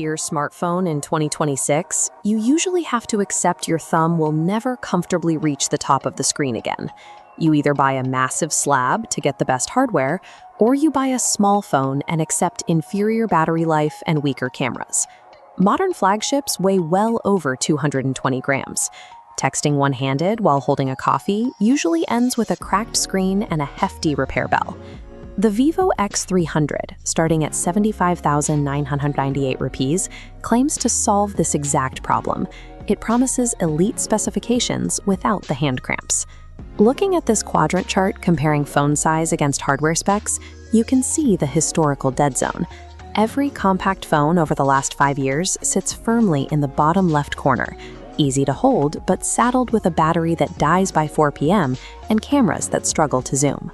your smartphone in 2026, you usually have to accept your thumb will never comfortably reach the top of the screen again. You either buy a massive slab to get the best hardware, or you buy a small phone and accept inferior battery life and weaker cameras. Modern flagships weigh well over 220 grams. Texting one-handed while holding a coffee usually ends with a cracked screen and a hefty repair bill. The Vivo X300, starting at 75,998 rupees, claims to solve this exact problem. It promises elite specifications without the hand cramps. Looking at this quadrant chart comparing phone size against hardware specs, you can see the historical dead zone. Every compact phone over the last 5 years sits firmly in the bottom left corner, easy to hold but saddled with a battery that dies by 4 p.m. and cameras that struggle to zoom.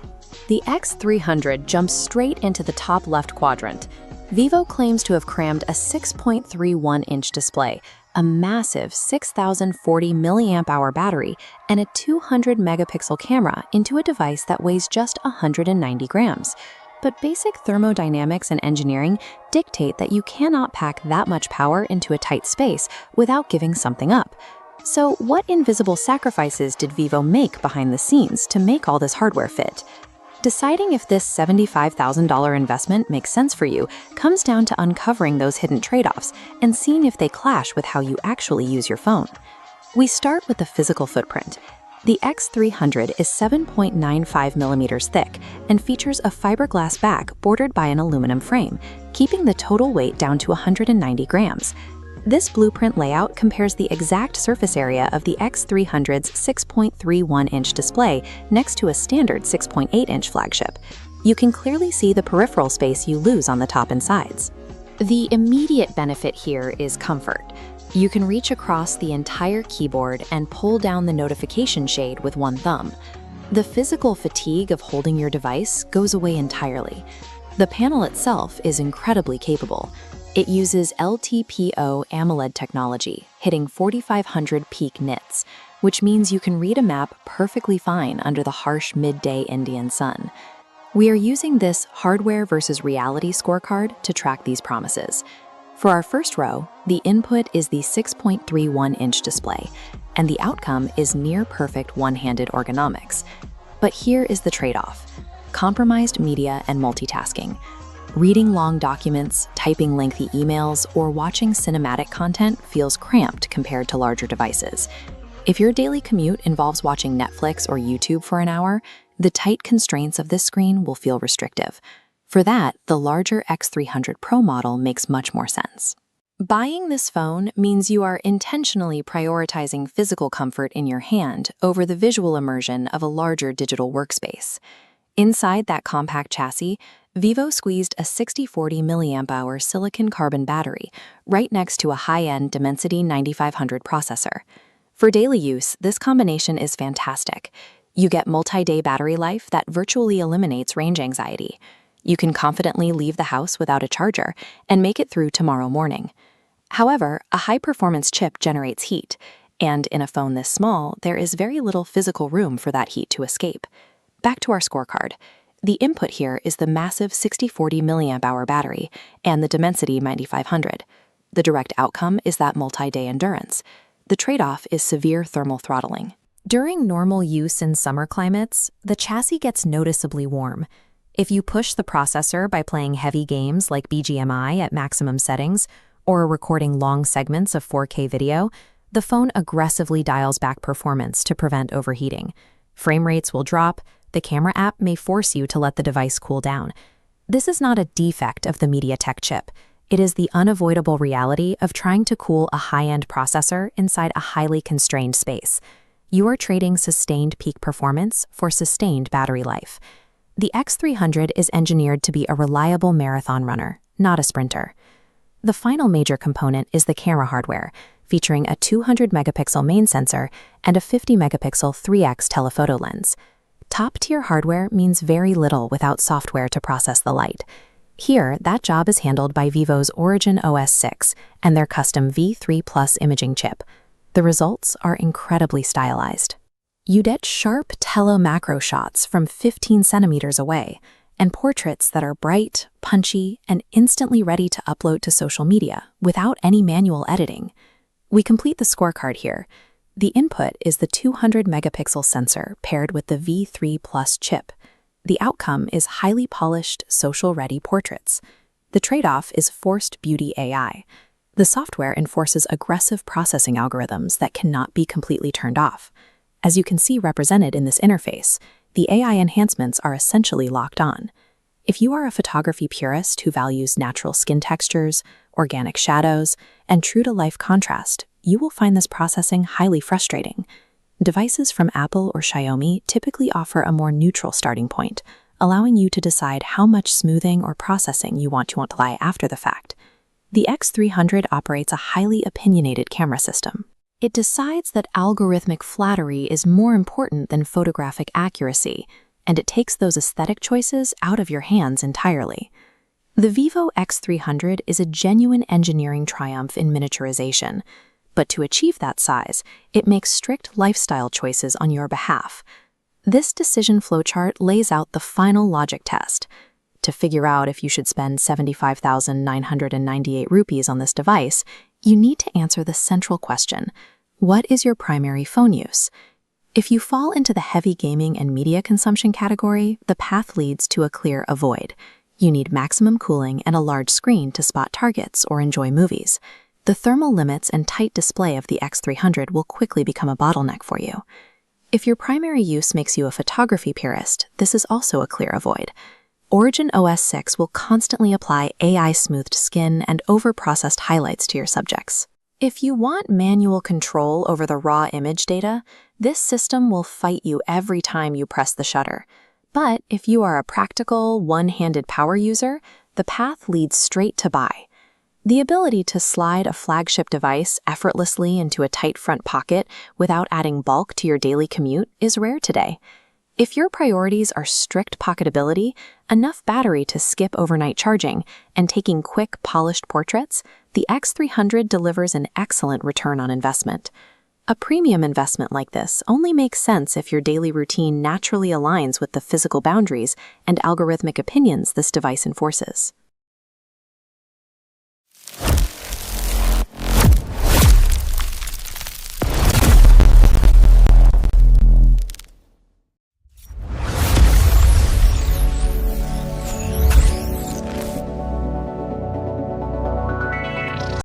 The X300 jumps straight into the top left quadrant. Vivo claims to have crammed a 6.31-inch display, a massive 6,040 mAh battery, and a 200-megapixel camera into a device that weighs just 190 grams. But basic thermodynamics and engineering dictate that you cannot pack that much power into a tight space without giving something up. So what invisible sacrifices did Vivo make behind the scenes to make all this hardware fit? Deciding if this $75,000 investment makes sense for you comes down to uncovering those hidden trade-offs and seeing if they clash with how you actually use your phone. We start with the physical footprint. The X300 is 7.95 millimeters thick and features a fiberglass back bordered by an aluminum frame, keeping the total weight down to 190 grams. This blueprint layout compares the exact surface area of the X300's 6.31-inch display next to a standard 6.8-inch flagship. You can clearly see the peripheral space you lose on the top and sides. The immediate benefit here is comfort. You can reach across the entire keyboard and pull down the notification shade with one thumb. The physical fatigue of holding your device goes away entirely. The panel itself is incredibly capable. It uses LTPO AMOLED technology, hitting 4,500 peak nits, which means you can read a map perfectly fine under the harsh midday Indian sun. We are using this hardware versus reality scorecard to track these promises. For our first row, the input is the 6.31-inch display, and the outcome is near-perfect one-handed ergonomics. But here is the trade-off: compromised media and multitasking. Reading long documents, typing lengthy emails, or watching cinematic content feels cramped compared to larger devices. If your daily commute involves watching Netflix or YouTube for an hour, the tight constraints of this screen will feel restrictive. For that, the larger X300 Pro model makes much more sense. Buying this phone means you are intentionally prioritizing physical comfort in your hand over the visual immersion of a larger digital workspace. Inside that compact chassis, Vivo squeezed a 6040 mAh silicon carbon battery right next to a high-end Dimensity 9500 processor. For daily use, this combination is fantastic. You get multi-day battery life that virtually eliminates range anxiety. You can confidently leave the house without a charger and make it through tomorrow morning. However, a high-performance chip generates heat, and in a phone this small, there is very little physical room for that heat to escape. Back to our scorecard. The input here is the massive 6040 mAh battery and the Dimensity 9500. The direct outcome is that multi-day endurance. The trade-off is severe thermal throttling. During normal use in summer climates, the chassis gets noticeably warm. If you push the processor by playing heavy games like BGMI at maximum settings or recording long segments of 4K video, the phone aggressively dials back performance to prevent overheating. Frame rates will drop. The camera app may force you to let the device cool down. This is not a defect of the MediaTek chip. It is the unavoidable reality of trying to cool a high-end processor inside a highly constrained space. You are trading sustained peak performance for sustained battery life. The X300 is engineered to be a reliable marathon runner, not a sprinter. The final major component is the camera hardware, featuring a 200-megapixel main sensor and a 50-megapixel 3x telephoto lens. Top-tier hardware means very little without software to process the light. Here, that job is handled by Vivo's Origin OS 6 and their custom V3 Plus imaging chip. The results are incredibly stylized. You get sharp tele-macro shots from 15 centimeters away, and portraits that are bright, punchy, and instantly ready to upload to social media without any manual editing. We complete the scorecard here. The input is the 200-megapixel sensor paired with the V3 Plus chip. The outcome is highly polished, social-ready portraits. The trade-off is forced beauty AI. The software enforces aggressive processing algorithms that cannot be completely turned off. As you can see represented in this interface, the AI enhancements are essentially locked on. If you are a photography purist who values natural skin textures, organic shadows, and true-to-life contrast, you will find this processing highly frustrating. Devices from Apple or Xiaomi typically offer a more neutral starting point, allowing you to decide how much smoothing or processing you want to apply after the fact. The X300 operates a highly opinionated camera system. It decides that algorithmic flattery is more important than photographic accuracy, and it takes those aesthetic choices out of your hands entirely. The vivo X300 is a genuine engineering triumph in miniaturization, but to achieve that size, it makes strict lifestyle choices on your behalf. This decision flowchart lays out the final logic test. To figure out if you should spend 75,998 rupees on this device, you need to answer the central question: what is your primary phone use? If you fall into the heavy gaming and media consumption category, the path leads to a clear avoid. You need maximum cooling and a large screen to spot targets or enjoy movies. The thermal limits and tight display of the X300 will quickly become a bottleneck for you. If your primary use makes you a photography purist, this is also a clear avoid. Origin OS 6 will constantly apply AI-smoothed skin and over-processed highlights to your subjects. If you want manual control over the raw image data, this system will fight you every time you press the shutter. But if you are a practical, one-handed power user, the path leads straight to buy. The ability to slide a flagship device effortlessly into a tight front pocket without adding bulk to your daily commute is rare today. If your priorities are strict pocketability, enough battery to skip overnight charging, and taking quick, polished portraits, the X300 delivers an excellent return on investment. A premium investment like this only makes sense if your daily routine naturally aligns with the physical boundaries and algorithmic opinions this device enforces.